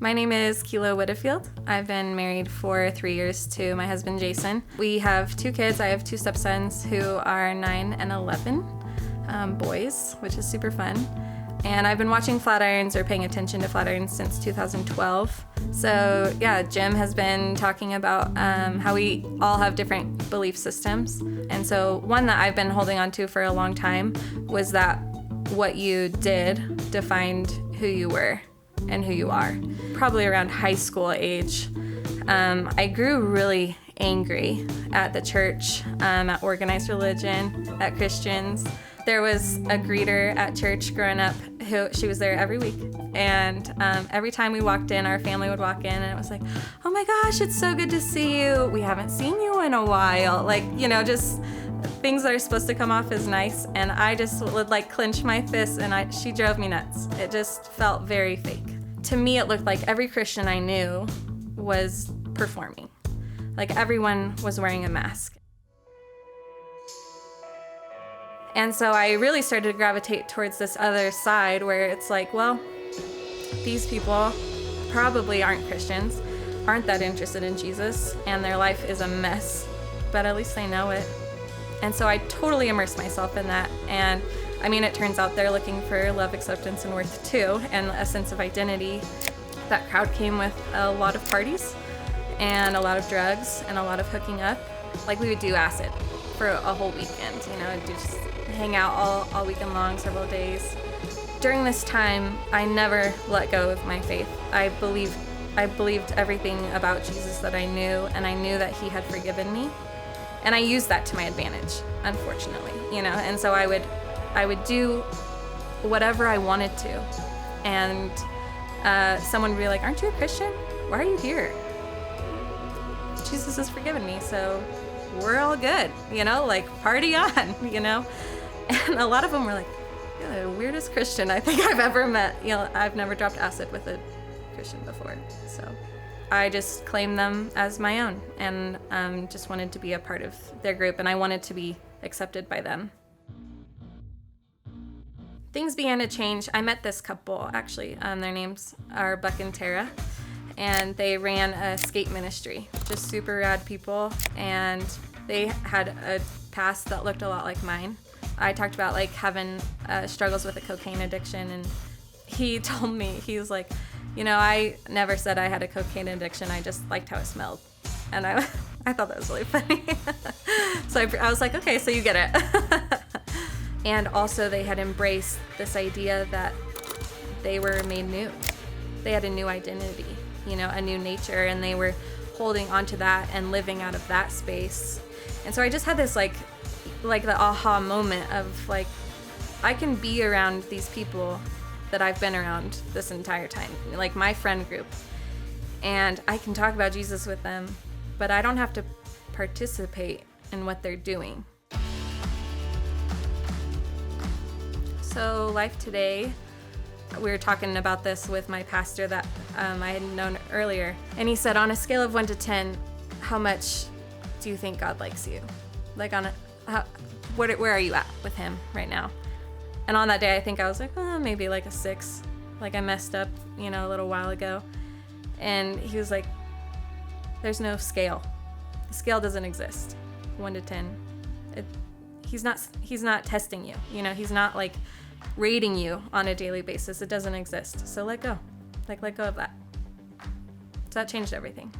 My name is Keala Whitfield. I've been married for 3 years to my husband, Jason. We have 2 kids. I have 2 stepsons who are 9 and 11, boys, which is super fun. And I've been watching Flatirons or paying attention to Flatirons since 2012. So yeah, Jim has been talking about how we all have different belief systems. And so one that I've been holding on to for a long time was that what you did defined who you were and who you are. Probably around high school age, I grew really angry at the church, at organized religion, at Christians. There was a greeter at church growing up she was there every week. And every time we walked in, our family would walk in and it was like, oh my gosh, it's so good to see you. We haven't seen you in a while. Like, just things that are supposed to come off as nice. And I just would clench my fists and she drove me nuts. It just felt very fake. To me, it looked like every Christian I knew was performing. Like everyone was wearing a mask. And so I really started to gravitate towards this other side where it's like, well, these people probably aren't Christians, aren't that interested in Jesus, and their life is a mess, but at least they know it. And so I totally immersed myself in that. And it turns out they're looking for love, acceptance, and worth too, and a sense of identity. That crowd came with a lot of parties and a lot of drugs and a lot of hooking up. Like we would do acid for a whole weekend, just hang out all weekend long, several days. During this time, I never let go of my faith. I believed everything about Jesus that I knew, and I knew that he had forgiven me. And I used that to my advantage, unfortunately, and so I would do whatever I wanted to. And someone would be like, aren't you a Christian? Why are you here? Jesus has forgiven me, so we're all good, party on, And a lot of them were like, you're the weirdest Christian I think I've ever met. I've never dropped acid with a Christian before. So I just claimed them as my own and just wanted to be a part of their group, and I wanted to be accepted by them. Things began to change. I met this couple, actually. Their names are Buck and Tara, and they ran a skate ministry. Just super rad people, and they had a past that looked a lot like mine. I talked about having struggles with a cocaine addiction, and he told me, he was like, I never said I had a cocaine addiction. I just liked how it smelled. And I thought that was really funny. So I was like, okay, so you get it. And also they had embraced this idea that they were made new. They had a new identity, a new nature, and they were holding onto that and living out of that space. And so I just had this like the aha moment of I can be around these people that I've been around this entire time, like my friend group, and I can talk about Jesus with them, but I don't have to participate in what they're doing. So life today, we were talking about this with my pastor that I had known earlier, and he said, on a scale of 1 to 10, how much do you think God likes you? Where are you at with him right now? And on that day, I think I was like, maybe a 6. I messed up, a little while ago. And he was like, there's no scale. The scale doesn't exist. 1 to 10. He's not testing you. He's not rating you on a daily basis. It doesn't exist. So let go. Let go of that. So that changed everything.